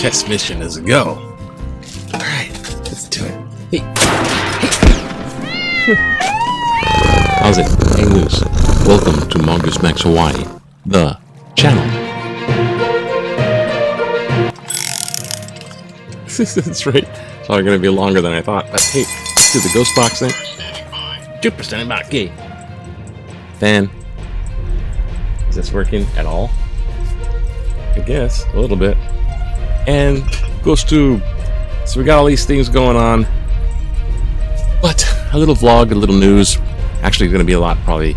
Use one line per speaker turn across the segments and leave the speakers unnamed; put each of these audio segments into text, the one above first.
Yes, mission is a go. Alright, let's do it. Hey.
How's it? Hey, Loose. Welcome to Mongoose Max Hawaii, the channel. That's right. It's probably going to be longer than I thought. But hey, let's do the ghost box thing. 2% standing by. Okay. Fan. Is this working at all? I guess. A little bit. And goes to, so we got all these things going on, but a little vlog, a little news. Actually going to be a lot, probably.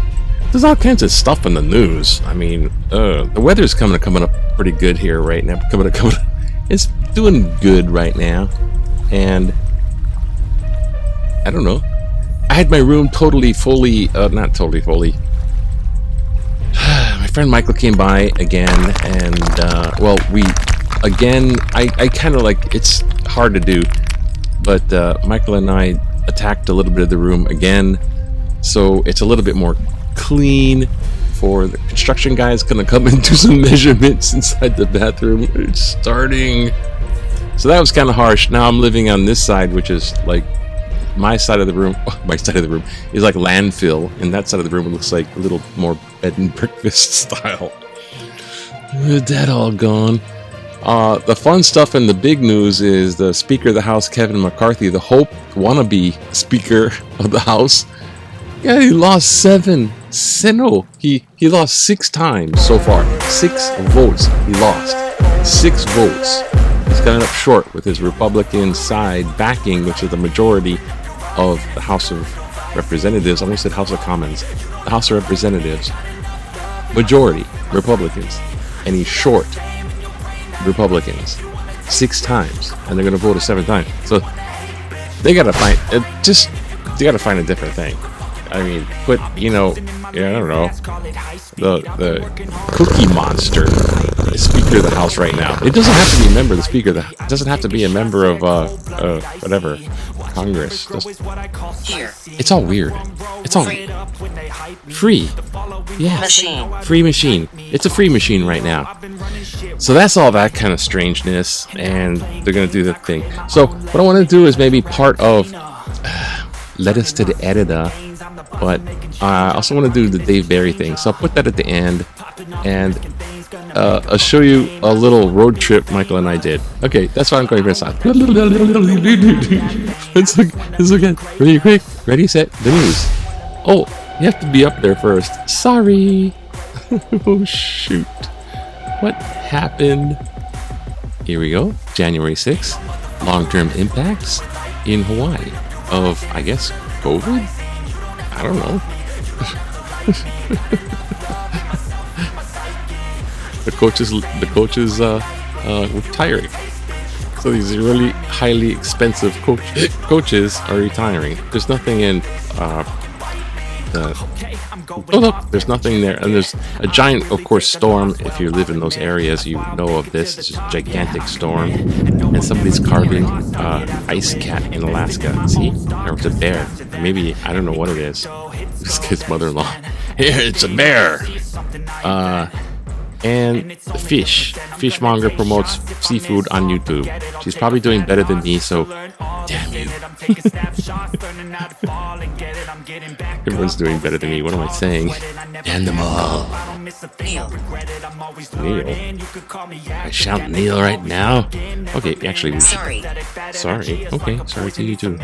There's all kinds of stuff in the news. I mean, the weather's coming up pretty good here right now. It's doing good right now, and I don't know. I had my room not totally fully. My friend Michael came by again, and I kind of like, it's hard to do, but Michael and I attacked a little bit of the room again, so it's a little bit more clean. For the construction guy is going to come and do some measurements inside the bathroom. It's starting, so that was kind of harsh. Now I'm living on this side, which is like my side of the room. My side of the room is like landfill, and that side of the room looks like a little more bed and breakfast style. With that all gone. The fun stuff and the big news is the Speaker of the House, Kevin McCarthy, the Hope wannabe Speaker of the House. Yeah, he lost 7. No, he lost 6 times so far. 6 votes he lost. 6 votes. He's coming up short with his Republican side backing, which is the majority of the House of Representatives. I almost said House of Commons. The House of Representatives. Majority Republicans. And he's short Republicans 6 times, and they're going to vote a 7th time. So they got to find a different thing. I mean, put, I don't know, the Cookie Monster is Speaker of the House right now. It doesn't have to be a member of the Speaker. It doesn't have to be a member of whatever Congress. It's all weird. It's all free. Yeah, free machine. It's a free machine right now. So that's all that kind of strangeness, and they're gonna do the thing. So what I want to do is maybe part of Letters to the Editor, but I also want to do the Dave Barry thing. So I'll put that at the end, and I'll show you a little road trip Michael and I did. Okay, that's why I'm going to press on. Let's look at really quick. Ready, set, the news. Oh, you have to be up there first. Sorry. Oh shoot. What happened? Here we go. January 6th. Long-term impacts in Hawaii of, I guess, COVID? I don't know. The coaches retiring. So these really highly expensive coaches are retiring. There's nothing in there's nothing there, and there's a giant, of course, storm. If you live in those areas, you know of this. It's a gigantic storm, and somebody's carving ice cat in Alaska. See, or it's a bear. Maybe, I don't know what it is. This kid's mother-in-law. Here, it's a bear. And the fishmonger promotes seafood on YouTube. She's probably doing better than me, so damn you. Everyone's doing better than me. What am I saying? Damn them all. Neil. I shout Neil right now. Okay, actually, sorry. Okay, sorry to you too.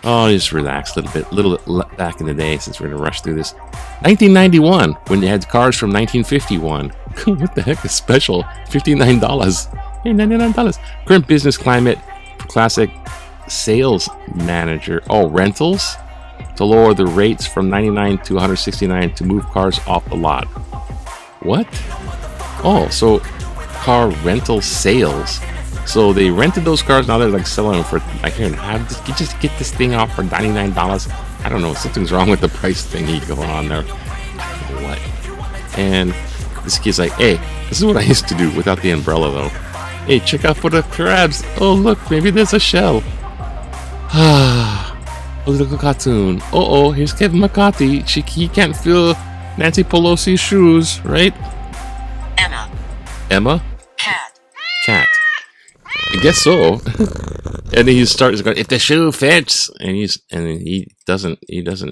Oh, just relax a little bit back in the day, since we're gonna rush through this. 1991, when they had cars from 1951. What the heck is special? $59. Hey, $99. Current business climate, classic sales manager. Oh, rentals? To lower the rates from 99 to 169 to move cars off the lot. What? Oh, so car rental sales So they rented those cars. Now they're like selling them for like, here, you just get this thing off for $99. I don't know, something's wrong with the price thingy going on there. I don't know what. And this kid's like, hey, this is what I used to do without the umbrella though. Hey, check out for the crabs. Oh look, maybe there's a shell. A little cartoon. Oh, here's Kevin McCarthy. He can't feel Nancy Pelosi's shoes, right? Emma? Cat. I guess so. And he starts going, if the shoe fits, and he doesn't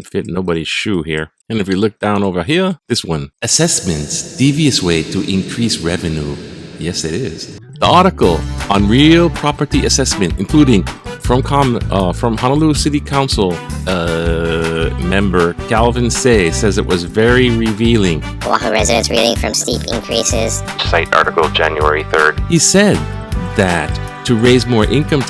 fit nobody's shoe here. And if you look down over here, this one, assessments, devious way to increase revenue. Yes, it is. The article on real property assessment, including from Honolulu City Council member Calvin Say, says it was very revealing.
Oahu residents reeling from steep increases.
Cite article January 3rd. He said that to raise more income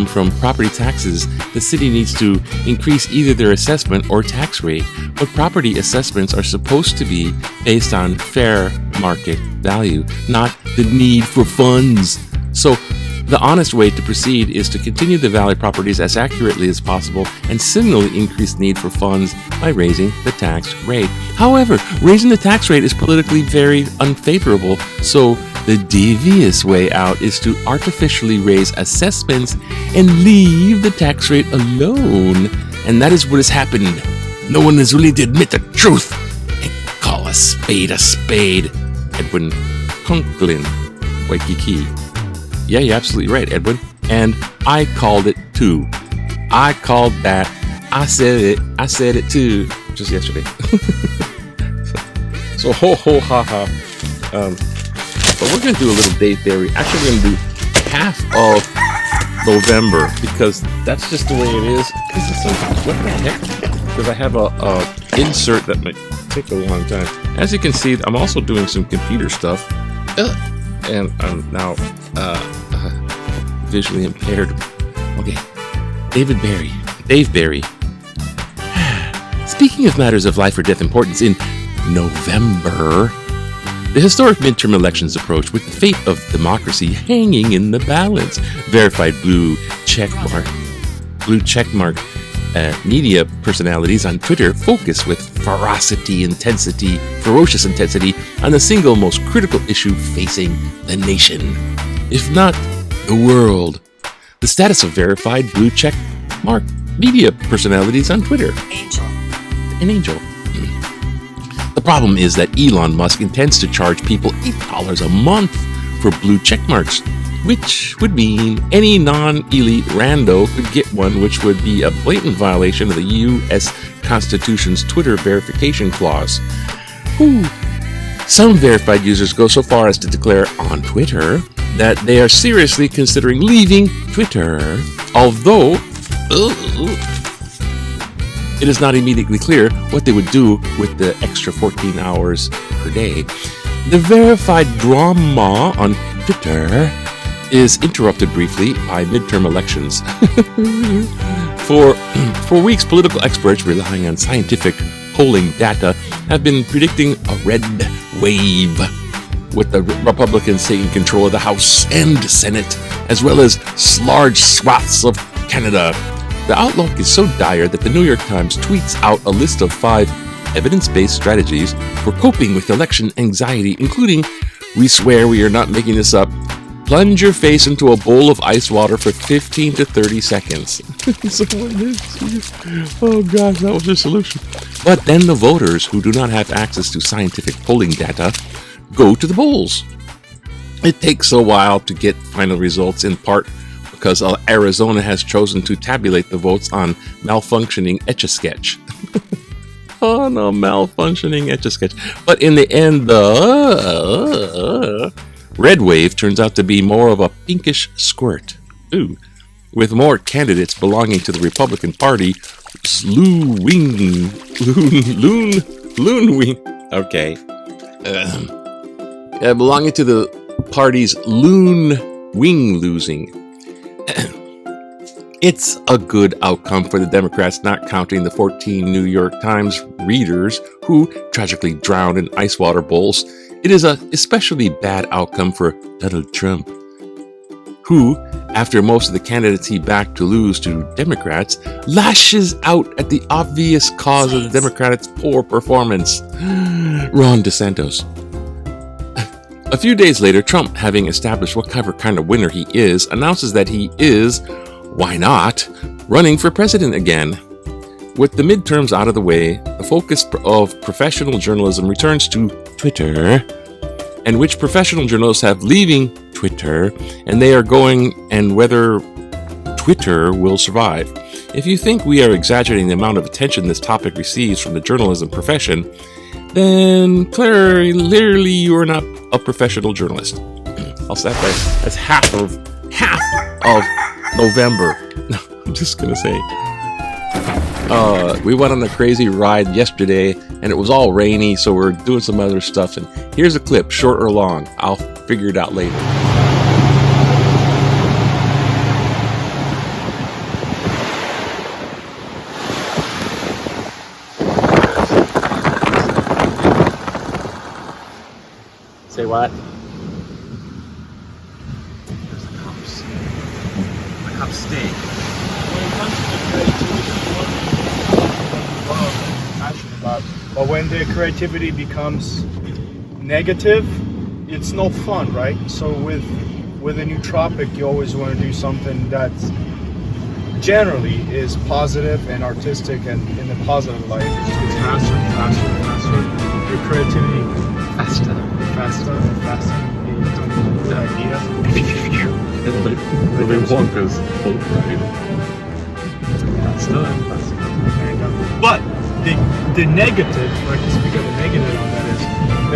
from property taxes, the city needs to increase either their assessment or tax rate. But property assessments are supposed to be based on fair market value, not the need for funds. So the honest way to proceed is to continue to value properties as accurately as possible and similarly increase need for funds by raising the tax rate. However, raising the tax rate is politically very unfavorable, so the devious way out is to artificially raise assessments and leave the tax rate alone. And that is what has happened. No one is willing to admit the truth and call a spade a spade. Edwin Conklin, Waikiki. Yeah, you're absolutely right, Edwin. And I called it too. I called that. I said it too. Just yesterday. so ho ho ha ha. But we're going to do a little day theory. Actually, we're going to do half of November because that's just the way it is. What the heck? Because I have a insert that might take a long time. As you can see, I'm also doing some computer stuff. And I'm now visually impaired. Okay. Dave Barry. Speaking of matters of life or death importance in November, the historic midterm elections approach with the fate of democracy hanging in the balance. Verified blue checkmark media personalities on Twitter focus with ferocious intensity on the single most critical issue facing the nation, if not the world. The status of verified blue checkmark media personalities on Twitter. An angel. The problem is that Elon Musk intends to charge people $8 a month for blue checkmarks, which would mean any non-elite rando could get one, which would be a blatant violation of the U.S. Constitution's Twitter verification clause. Some verified users go so far as to declare on Twitter that they are seriously considering leaving Twitter, although it is not immediately clear what they would do with the extra 14 hours per day. The verified drama on Twitter is interrupted briefly by midterm elections. For weeks, political experts relying on scientific polling data have been predicting a red wave, with the Republicans taking control of the House and Senate, as well as large swaths of Canada. The outlook is so dire that the New York Times tweets out a list of 5 evidence-based strategies for coping with election anxiety, including, we swear we are not making this up, plunge your face into a bowl of ice water for 15 to 30 seconds. Oh gosh, that was their solution. But then the voters who do not have access to scientific polling data go to the polls. It takes a while to get final results, in part because Arizona has chosen to tabulate the votes on malfunctioning Etch-a-Sketch. Oh no, malfunctioning Etch-a-Sketch. But in the end, the red wave turns out to be more of a pinkish squirt. Ooh. With more candidates belonging to the Republican Party, loon wing. Okay. Belonging to the party's loon wing losing. It's a good outcome for the Democrats, not counting the 14 New York Times readers who tragically drowned in ice water bowls. It is a especially bad outcome for Donald Trump. who, after most of the candidates he backed to lose to Democrats, lashes out at the obvious cause of the Democrats' poor performance, Ron DeSantis. A few days later, Trump, having established what kind of winner he is, announces that he is, why not, running for president again. With the midterms out of the way, the focus of professional journalism returns to Twitter, and which professional journalists have leaving Twitter, and they are going, and whether Twitter will survive. If you think we are exaggerating the amount of attention this topic receives from the journalism profession, then clearly you are not a professional journalist. I'll say that. That's half of November. I'm just gonna say. We went on a crazy ride yesterday, and it was all rainy, so we're doing some other stuff. And here's a clip, short or long. I'll figure it out later. Say what?
There's the cops. The cops stay.
When it comes to the creativity, but when the creativity becomes negative, it's no fun, right? So with a new topic, you always want to do something that generally is positive and artistic and in the positive light. It just gets faster and faster and faster. Your creativity faster. You don't get a good idea.
Willy Wonka's boat ride.
But the negative, like to speak of the negative on that, is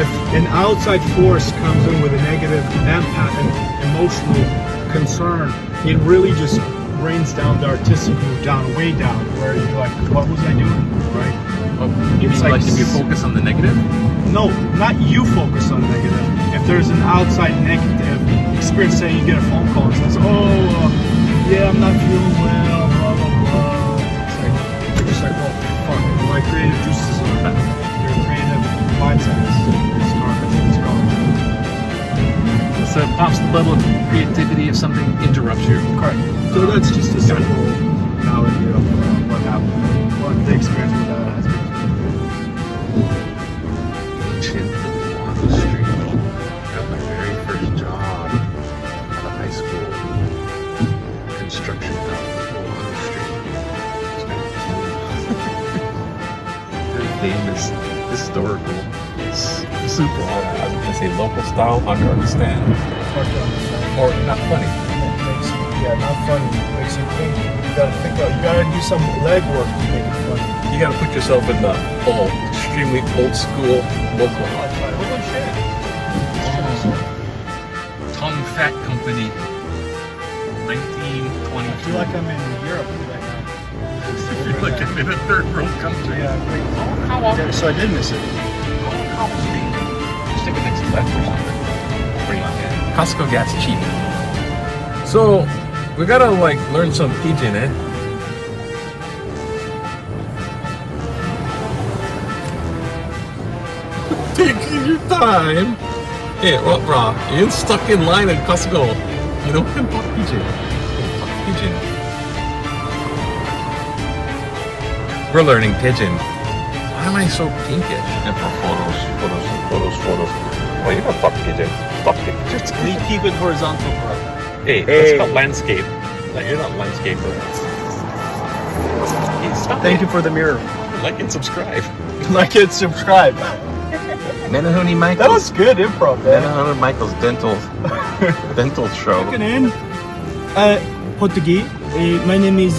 if an outside force comes in with a negative empath and emotional concern, it really just brings down the artistic mood down, way down, where you're like, what was I doing, right?
Oh, you mean like if you focus on the negative?
No, not you focus on the negative. If there's an outside negative experience, say you get a phone call and says, yeah, I'm not feeling well, blah, blah, blah. You're just like, well, fuck, my creative juices are back. Your creative mindset is gone.
So it pops the bubble of creativity if something interrupts you.
Correct. So that's just a simple analogy of what happened, what the experience with that has been.
On the street, got my very first job out of high school. Construction job on the street. Very famous, historical, super. I was gonna say local style, hard to understand,
Hard to understand.
or not funny.
Not funny. Makes you think. You gotta do some legwork to make it funny.
You gotta put yourself in the extremely old school local.
Holy shit.
Tom Fat Company,
I
1922.
feel like I'm in Europe right now.
I feel like I'm in a third world country.
Yeah,
How
so I did miss it.
Just take a next left or something. Bring on in. Costco gas cheap.
So, we gotta learn some Pigeon, eh? Taking your time. Hey, what, bro? You ain't stuck in line at Costco. You know, can talk Pigeon. Talk Pigeon. We're learning Pigeon. Why am I so pinkish?
And for photos. Well, you don't talk Pigeon. Talk Pigeon.
Keep it horizontal, bro.
Hey, that's called landscape. You're not a landscaper. Hey, stop
Thank
it.
you for the mirror.
Like and subscribe.
Like and subscribe.
Menahoni
That
Michaels.
was good improv, man.
Menahoni Michaels dental show.
Looking in. Portuguese. My name is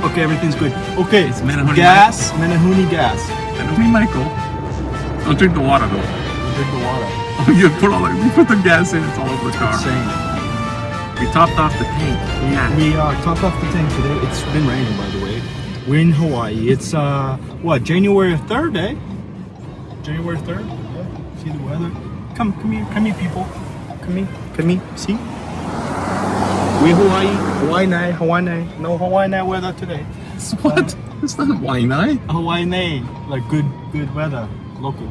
Okay, everything's good. Okay,
It's Menahoni
gas, Menahuni gas.
Menahoni Michael. Don't drink the water though.
Drink the water.
You put the gas in, it's all over the car.
Insane.
We topped off the tank.
We topped off the tank today. It's been raining, by the way. We're in Hawaii. It's January 3rd, eh? January 3rd. Yeah. See the weather. Come here, people. Come here. See? We Hawaii night. No Hawaii night weather today.
What? It's not Hawaii night.
Hawaii night, like good weather, local.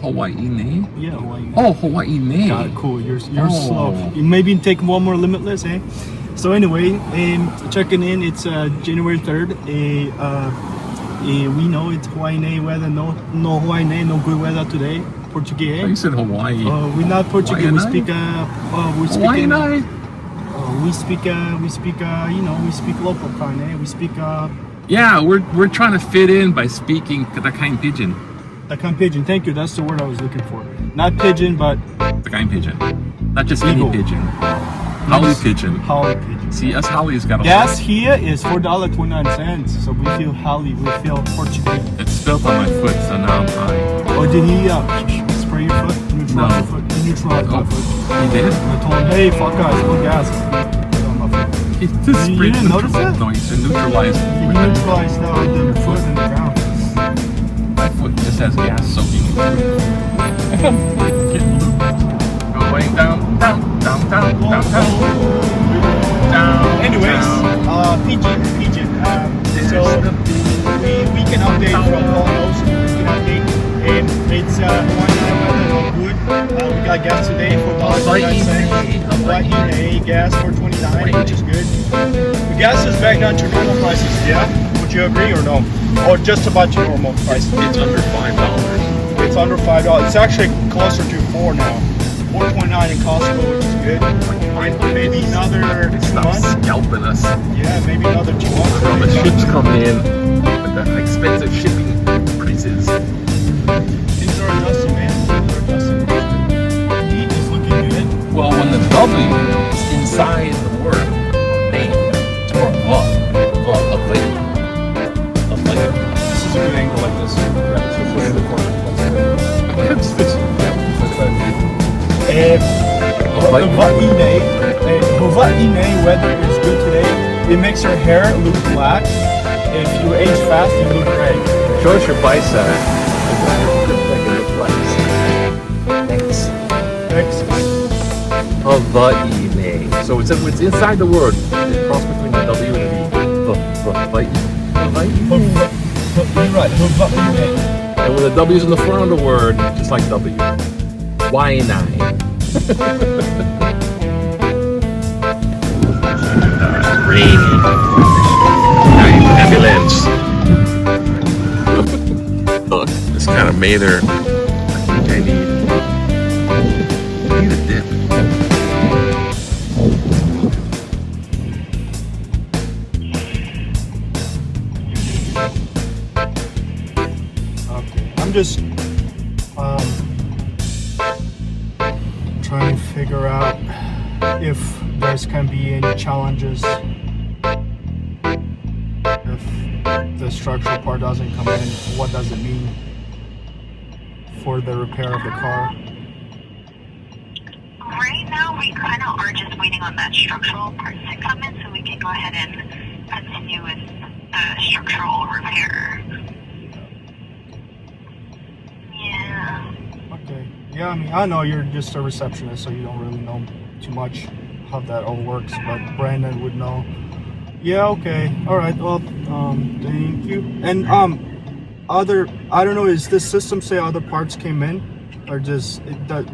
Hawaii Ne?
Yeah, Hawaii.
Oh, Hawaii Ne.
Got it, cool. You're
Oh.
slow. You maybe take one more Limitless, eh? So anyway, checking in. It's January 3rd. We know it's Hawaii Ne weather. No Hawaii Ne. No good weather today. Portuguese.
Oh, you said Hawaii.
We're not Portuguese. We speak. We speak.
Hawaii Ne?
We speak. You know, we speak local kind. Eh? We speak.
Yeah, we're trying to fit in by speaking Takai Pigeon.
Takan Pigeon. Thank you. That's the word I was looking for. Not pigeon, but
Takai Pigeon. Not just
Eagle.
any pigeon. Holly Pigeon.
Holly Pigeon.
See, us Holly's got a
Gas here is $4.29. So we feel Holly. We feel Portuguese.
It's spilled on my foot, so now I'm high.
Oh, did he spray your foot? Neutralize
No.
your foot? He neutralized my
Oh,
foot.
he did?
I told him, hey, fuck guys, put gas on my foot.
He just
You
sprayed
didn't notice
neutral-
that?
No, he said neutralized.
He neutralized the foot in the ground.
My foot just has gas soaking into it. Getting looped. Going down.
Anyways, Pigeon. So we can update from all those. We can update. It's good. We got gas today for $1.29. Hawaii gas for $29, which is good. The gas is back down to normal prices. Yeah. Would you agree or no? Or just about to normal price?
It's under $5.
It's under $5. It's actually closer to $4 now. 4.9 in Costco, which is good. Maybe another 2
Stop
months.
scalping us.
Yeah, maybe another 2 months.
All the ships coming in with the expensive shipping prices.
Things are adjusting, man. Things are adjusting. Heat is looking good.
Well, when the W is inside the word name, or a lady.
This is a good angle like this. This is the corner. Hawaii weather is good today. It makes your hair look black. If you age fast, you look gray.
Show us your bicep.
Thanks.
Thanks.
Hawaii.
So it's inside the word. It cross between the W and the
Hawaii.
You're right. Hawaii.
And when the W's in the front of the word, just like W. Why-9.
Rainy. Ambulance. Look, this kind of made her. I think I need a dip.
Okay. I'm just trying to figure out if there's can be any challenges if the structural part doesn't come in. What does it mean for the repair of the car?
Right now, we kind of are just waiting on that structural parts to come in so we can go ahead and continue with the structural repair. Yeah.
Okay. Yeah, I mean, I know you're just a receptionist, so you don't really know too much how that all works, but Brandon would know. Yeah, okay. All right. Well, thank you. And other, I don't know, is this system say other parts came in, or just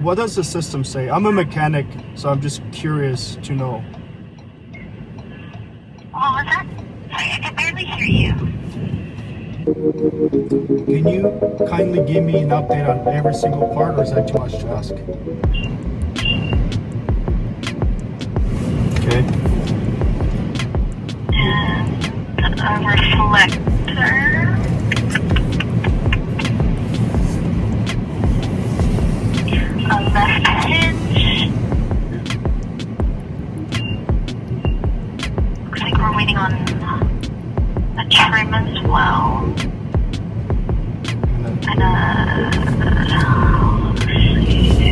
what does the system say? I'm a mechanic, so I'm just curious to know.
What was that? Sorry, I can barely hear you.
Can you kindly give me an update on every single part, or is that too much to ask? Okay.
And a reflector. A left hinge. Looks like we're waiting on a trim as well.
And then,
And let's see.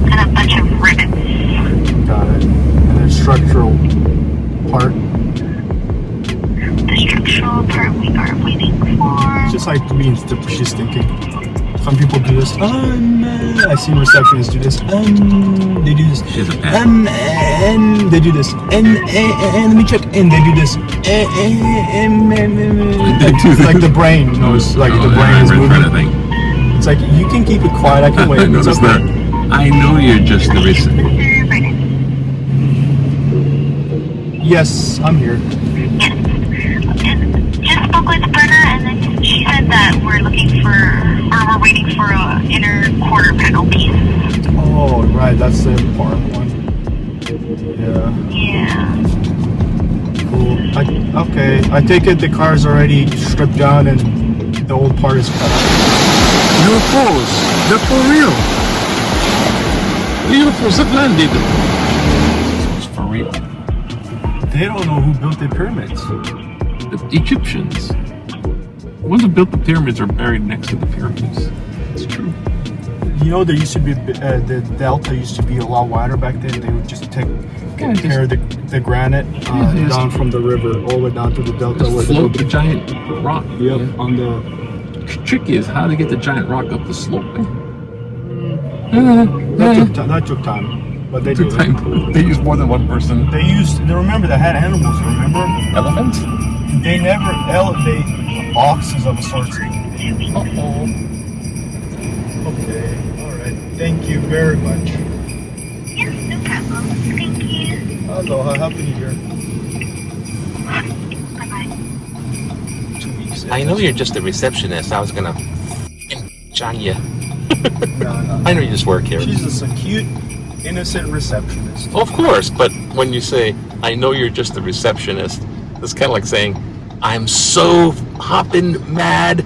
And a bunch of rivets.
got it. And then structural part.
The structural part we are waiting for.
Just like means that she's thinking. Some people do this. I see receptionists do this. They do this.
She's a pet.
And they do this. And let me check. And they do this. Like the brain knows. Like the brain is moving.
Kind of thing.
It's like you can keep it quiet. I can wait.
I noticed that. I know you're just the reason.
Yes, I'm here.
Just spoke with Brenna, and then she said that we're waiting for a inner quarter panel piece.
Oh, right. That's the important one. Yeah.
Yeah.
Cool. Okay. I take it the car's already stripped down and the old part is cut out.
UFOs. They're for real. The UFOs have landed. It's for real.
They don't know who built the pyramids.
The Egyptians. The ones who built the pyramids are buried next to the pyramids. It's true.
You know, there used to be the delta used to be a lot wider back then. They would just carry the granite down from the river all the way down to the delta.
Just float the giant rock.
Yep, on the.
Trick is how to get the giant rock up the slope.
That took time. But they did it.
They used more than one person.
They remember they had animals, remember?
Elephants?
They never elevate boxes of a sort.
Uh-oh.
Okay, alright. Thank you very much.
Yes, no problem. Thank you.
Aloha, happy New Year.
Bye-bye.
2 weeks.
I know you're just a receptionist. I was gonna John you.
No.
I know you just work here.
She's just a cute, innocent receptionist.
Of course, but when you say, I know you're just a receptionist, it's kind of like saying, I'm so hopping mad,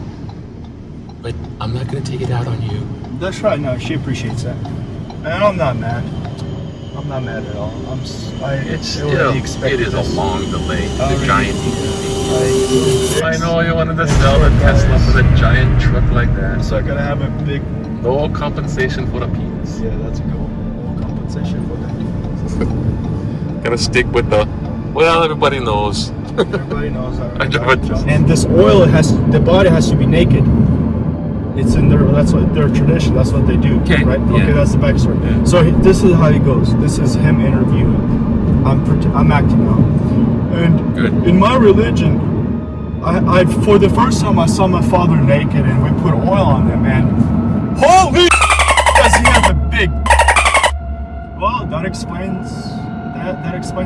but I'm not going to take it out on you.
That's right. No, she appreciates that, and I'm not mad. I'm not mad at all.
It is a long delay. The giant.
I
I know you wanted to sell a Tesla for the giant truck like that.
So I gotta have a big.
No compensation for the penis.
Yeah, that's a goal. No compensation for that.
Gotta stick with well, everybody knows.
Everybody knows that.
I drive it.
And this oil the body has to be naked. It's in that's what their tradition. That's what they do.
Okay,
Right.
yeah.
Okay, that's the backstory.
Yeah.
So this is how it goes. This is him interviewing. I'm acting now. And
Good.
in my religion, I for the first time I saw my father naked, and we put oil on him, and holy, does he have a big? Well, that explains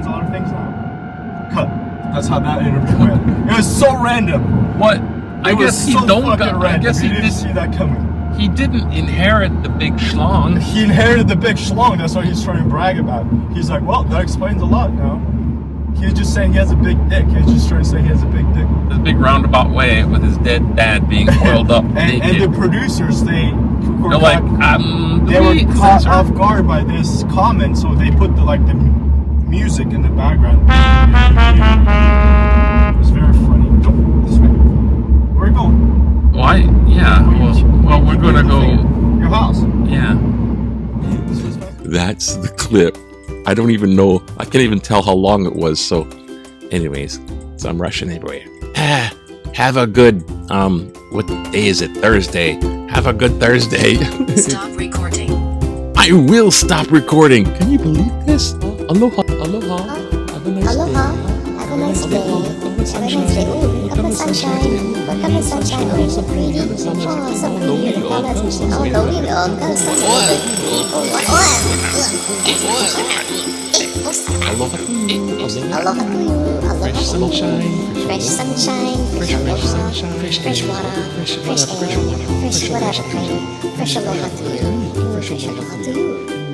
a lot of things now. Cut. That's how that interview went. It was so random.
What? I guess he
didn't see that coming.
He didn't inherit the big schlong.
He inherited the big schlong. That's what he's trying to brag about. He's like, well, that explains a lot now. He's just saying he has a big dick. He's just trying to say he has a big dick.
This big roundabout way with his dead dad being oiled up naked.
And the producers, they were
They're like,
caught off guard by this comment, so they put the music in the background. It was very funny. Go this way. Where are you going?
Why? Yeah. Well, we're gonna go.
Your house.
Yeah.
That's the clip. I don't even know. I can't even tell how long it was. So, anyways, so I'm rushing anyway. Have a good, what day is it? Thursday. Have a good Thursday.
Stop recording.
I will stop recording. Can you believe this? Aloha. Aloha. Have a nice
Aloha.
day.
Have a nice day. Have a nice day. Ooh, look at the sunshine. Look at the sunshine. Oh, so pretty. Oh, so pretty. Look at the sunshine. Oh, no, we will. Look at the sunshine.
Aloha to you.
Aloha to you. Aloha
Fresh
to you.
sunshine.
Fresh sunshine. Fresh aloha. Fresh water. Fresh air. Fresh whatever kind. Fresh aloha to you. Fresh aloha to you.